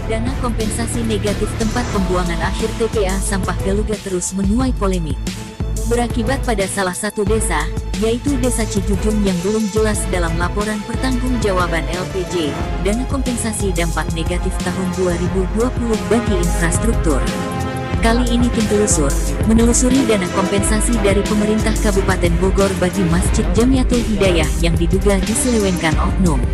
Dana kompensasi negatif tempat pembuangan akhir TPA Sampah Galuga terus menuai polemik. Berakibat pada salah satu desa, yaitu Desa Cijujung yang belum jelas dalam laporan pertanggungjawaban LPJ, dana kompensasi dampak negatif tahun 2020 bagi infrastruktur. Kali ini tim telusur menelusuri dana kompensasi dari pemerintah Kabupaten Bogor bagi Masjid Jamiatul Hidayah yang diduga diselewengkan oknum.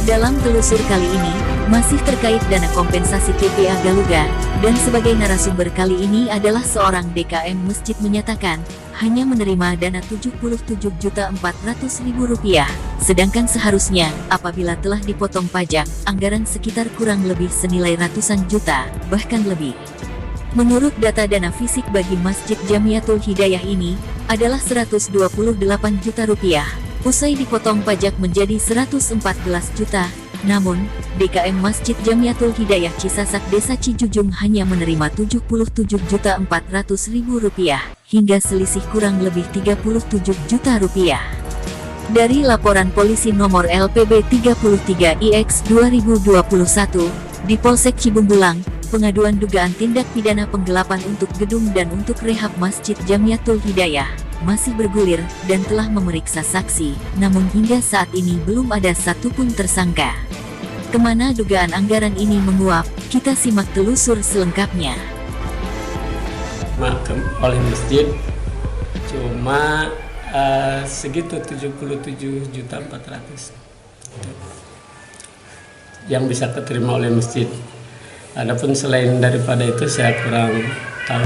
Dalam telusur kali ini, masih terkait dana kompensasi TPA Galuga, dan sebagai narasumber kali ini adalah seorang DKM masjid menyatakan, hanya menerima dana Rp77.400.000, sedangkan seharusnya, apabila telah dipotong pajak, anggaran sekitar kurang lebih senilai ratusan juta, bahkan lebih. Menurut data dana fisik bagi Masjid Jamiatul Hidayah ini, adalah Rp128 juta, usai dipotong pajak menjadi Rp114 juta. Namun, DKM Masjid Jamiatul Hidayah Cisasak Desa Cijujung hanya menerima Rp77.400.000, hingga selisih kurang lebih Rp37 juta. Dari laporan polisi nomor LPB 33IX/2021, di Polsek Cibungbulang, pengaduan dugaan tindak pidana penggelapan untuk gedung dan untuk rehab Masjid Jamiatul Hidayah masih bergulir dan telah memeriksa saksi, namun hingga saat ini belum ada satupun tersangka. Kemana dugaan anggaran ini menguap? Kita simak telusur selengkapnya. Oleh masjid cuma segitu 77.400.000 yang bisa keterima oleh masjid. Adapun selain daripada itu saya kurang tahu.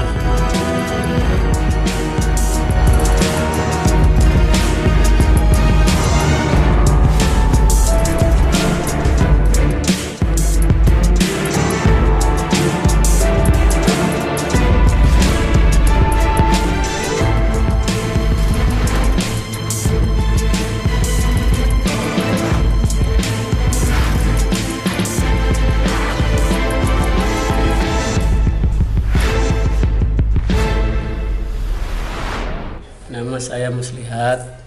Nama saya Muslihat,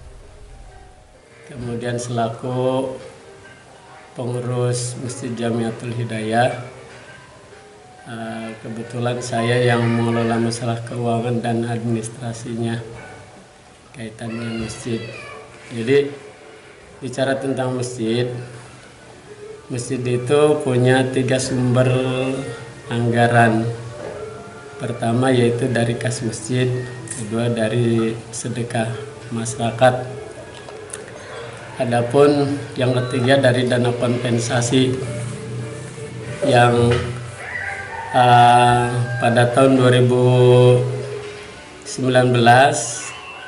kemudian selaku pengurus Masjid Jamiatul Hidayah. Kebetulan saya yang mengelola masalah keuangan dan administrasinya kaitan dengan masjid. Jadi bicara tentang masjid itu punya 3 sumber anggaran. Pertama yaitu dari kas masjid, kedua dari sedekah masyarakat. Adapun yang ketiga dari dana kompensasi yang pada tahun 2019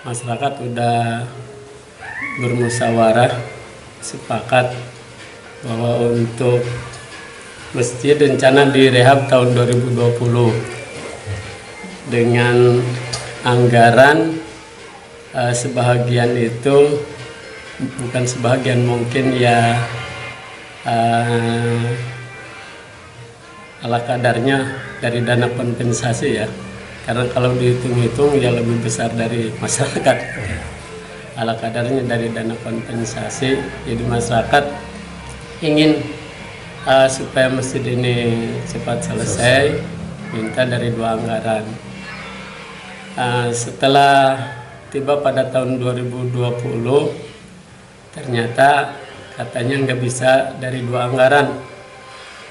masyarakat sudah bermusyawarah sepakat bahwa untuk masjid rencana direhab tahun 2020 dengan anggaran sebahagian itu, bukan sebahagian, mungkin ya ala kadarnya dari dana kompensasi ya, karena kalau dihitung-hitung ya lebih besar dari masyarakat. Ala kadarnya dari dana kompensasi, jadi masyarakat ingin supaya masjid ini cepat selesai, minta dari 2 anggaran. Setelah tiba pada tahun 2020, ternyata katanya nggak bisa dari 2 anggaran,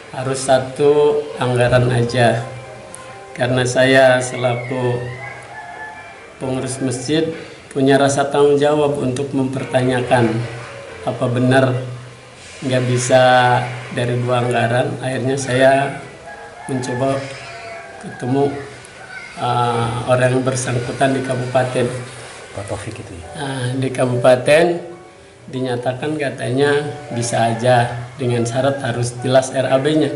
harus 1 anggaran aja. Karena saya selaku pengurus masjid punya rasa tanggung jawab untuk mempertanyakan apa benar nggak bisa dari 2 anggaran. Akhirnya saya mencoba ketemu orang yang bersangkutan di kabupaten. Pak Taufik itu ya? Di kabupaten dinyatakan katanya bisa aja, dengan syarat harus jelas RAB-nya.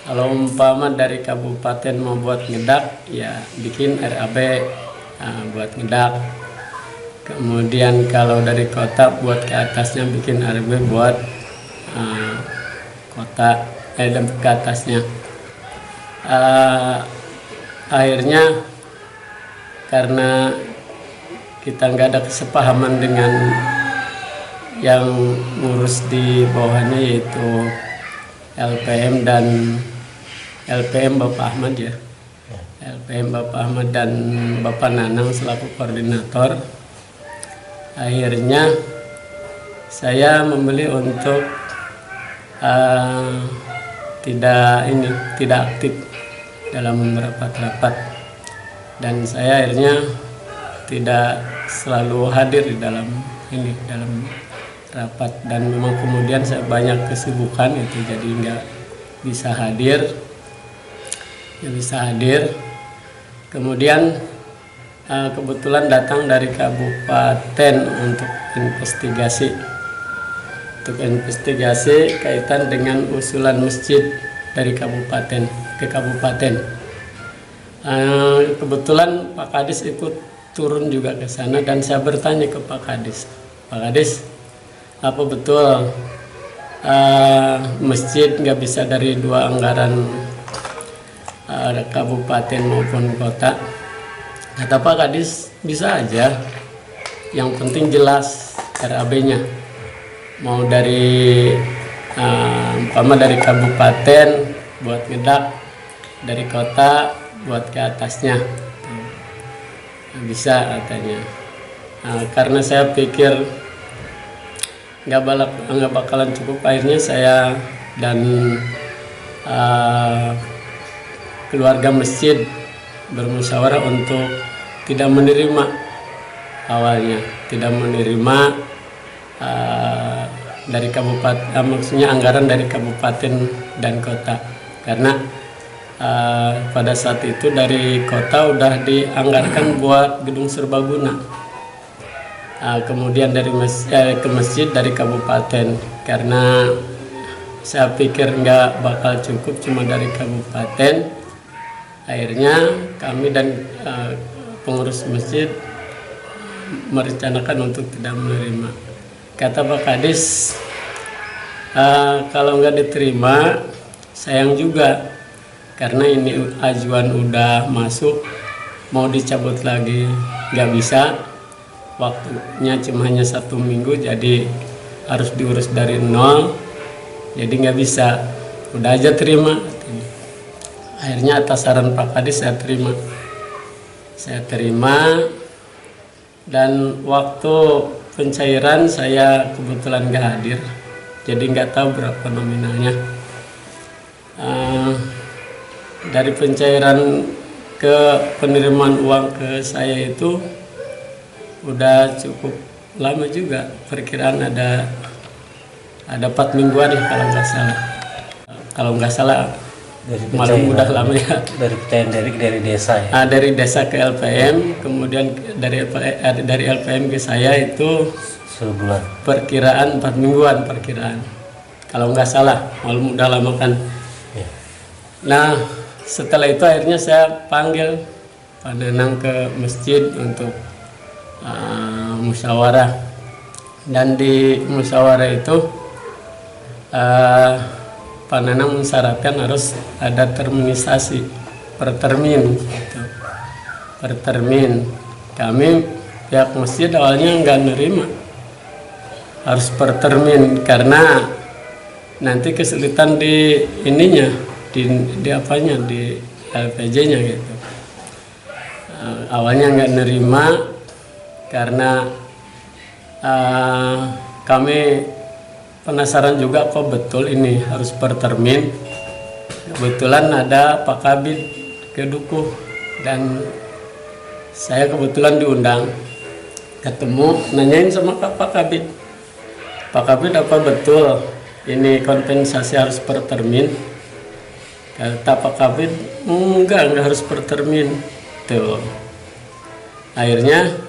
Kalau umpama dari kabupaten mau buat ngedak, ya bikin RAB buat ngedak. Kemudian kalau dari kota buat ke atasnya bikin RAB buat kota dan ke atasnya. Akhirnya karena kita nggak ada kesepahaman dengan yang ngurus di bawahnya, yaitu LPM dan LPM Bapak Ahmad ya. LPM Bapak Ahmad dan Bapak Nanang selaku koordinator. Akhirnya saya memilih untuk tidak aktif dalam rapat-rapat, dan saya akhirnya tidak selalu hadir di dalam rapat, dan memang kemudian saya banyak kesibukan itu jadi nggak bisa hadir. Kemudian kebetulan datang dari kabupaten untuk investigasi kaitan dengan usulan masjid dari kabupaten ke kabupaten. Kebetulan Pak Kadis ikut turun juga ke sana, dan saya bertanya ke Pak Kadis, apa betul masjid nggak bisa dari 2 anggaran kabupaten maupun kota? Kata Pak Kadis, bisa aja, yang penting jelas RAB-nya, mau dari dari kabupaten buat ngedak, dari kota buat ke atasnya, bisa katanya. Karena saya pikir nggak bakalan cukup, akhirnya saya dan keluarga masjid bermusyawarah untuk tidak menerima, awalnya tidak menerima dari kabupaten, maksudnya anggaran dari kabupaten dan kota, karena pada saat itu dari kota udah dianggarkan buat gedung serbaguna, kemudian ke masjid dari kabupaten, karena saya pikir nggak bakal cukup cuma dari kabupaten. Akhirnya kami dan pengurus masjid merencanakan untuk tidak menerima. Kata Pak Kadis, kalau nggak diterima sayang juga, karena ini ajuan udah masuk, mau dicabut lagi nggak bisa, waktunya cuma hanya 1 minggu, jadi harus diurus dari nol, jadi nggak bisa, udah aja terima. Akhirnya atas saran Pak Kadis saya terima, dan waktu pencairan saya kebetulan nggak hadir, jadi nggak tahu berapa nominalnya. Dari pencairan ke penerimaan uang ke saya itu udah cukup lama juga, perkiraan ada 4 mingguan ya kalau nggak salah. Malam udah lama ya. Dari pencairan dari desa ya. Dari desa ke LPM, kemudian dari LPM ke saya itu sebulan. Perkiraan 4 mingguan perkiraan. Kalau nggak salah, malam udah lama kan. Ya. Nah, setelah itu akhirnya saya panggil Pak Nanang ke masjid untuk musyawarah. Dan di musyawarah itu Pak Nanang mensyaratkan harus ada terminisasi per termin gitu. Per termin. Kami pihak masjid awalnya nggak nerima, harus per termin, karena nanti kesulitan di ininya, di apanya, di LPJ-nya gitu. Awalnya nggak nerima karena kami penasaran juga kok betul ini harus per termin. Kebetulan ada Pak Kabid ke Dukuh, dan saya kebetulan diundang, ketemu, nanyain sama Pak Kabid, Pak Kabid apa betul ini kompensasi harus per termin? Kata Pak Kabid, enggak harus per termin. Tuh. Akhirnya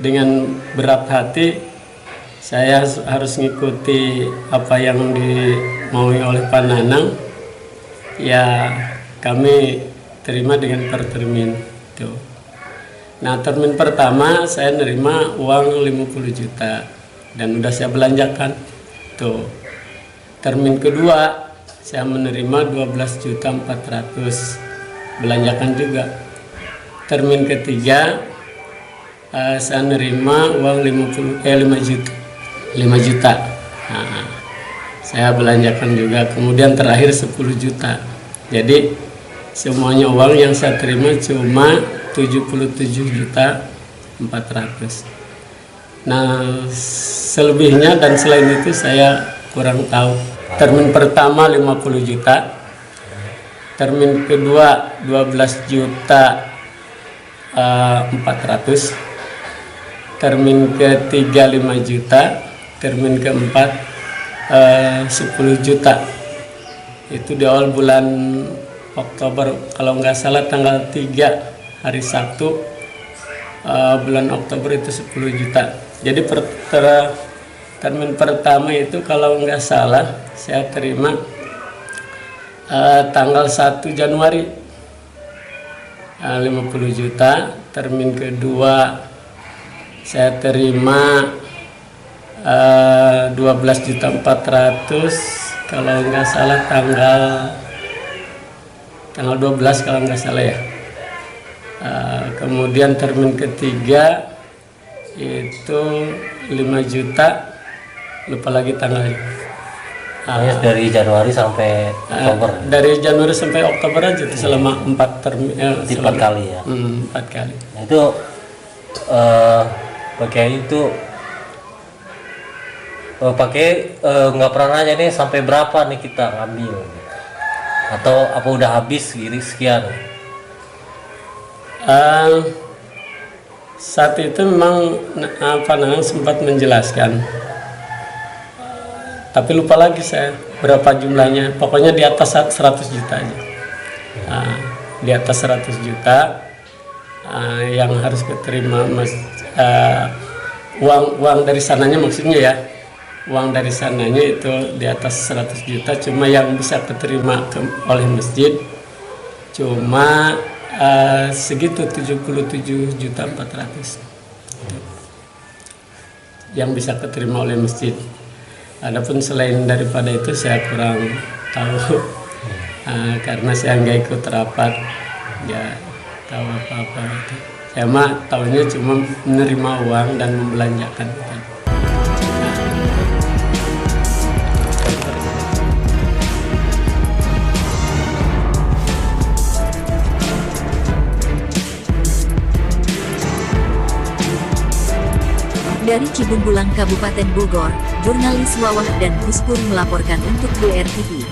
dengan berat hati saya harus ngikuti apa yang dimaui oleh Pak Nanang. Ya, kami terima dengan per termin. Tuh. Nah, termin pertama saya nerima uang 50 juta dan udah saya belanjakan. Tuh. Termin kedua saya menerima 12.400.000, belanjakan juga. Termin ketiga saya nerima uang 5 juta. Nah, saya belanjakan juga. Kemudian terakhir 10 juta. Jadi semuanya uang yang saya terima cuma 77.400.000. Nah, selebihnya dan selain itu saya kurang tahu. Termin pertama 50 juta, termin kedua 12.400.000, termin ketiga 5 juta, termin keempat 10 juta. Itu di awal bulan Oktober, kalau nggak salah tanggal 3 hari Sabtu bulan Oktober itu 10 juta. Jadi termin pertama itu kalau nggak salah saya terima tanggal 1 Januari 50 juta. Termin kedua saya terima 12.400.000 kalau nggak salah tanggal 12 kalau nggak salah ya. Kemudian termin ketiga itu 5 juta, lupa lagi tanggalnya. Dari Januari sampai Oktober. Dari Januari sampai Oktober aja tuh, selama 4 termin. 4 kali ya. 4 kali. Nah, itu pakai itu pakai nggak pernah nanya nih sampai berapa nih kita ngambil, atau apa udah habis gini sekian. Saat itu memang Nanang sempat menjelaskan, tapi lupa lagi saya berapa jumlahnya. Pokoknya di atas 100 juta aja. Di atas 100 juta yang harus keterima uang dari sananya, maksudnya ya, uang dari sananya itu di atas 100 juta. Cuma yang bisa keterima oleh masjid cuma segitu, 77.400.000 yang bisa keterima oleh masjid. Adapun selain daripada itu saya kurang tahu, karena saya nggak ikut rapat, nggak tahu apa-apa itu. Saya mah tahunya cuma menerima uang dan membelanjakan. Dari Cibungbulang, Kabupaten Bogor, jurnalis Wawah dan Guspur melaporkan untuk BRTV.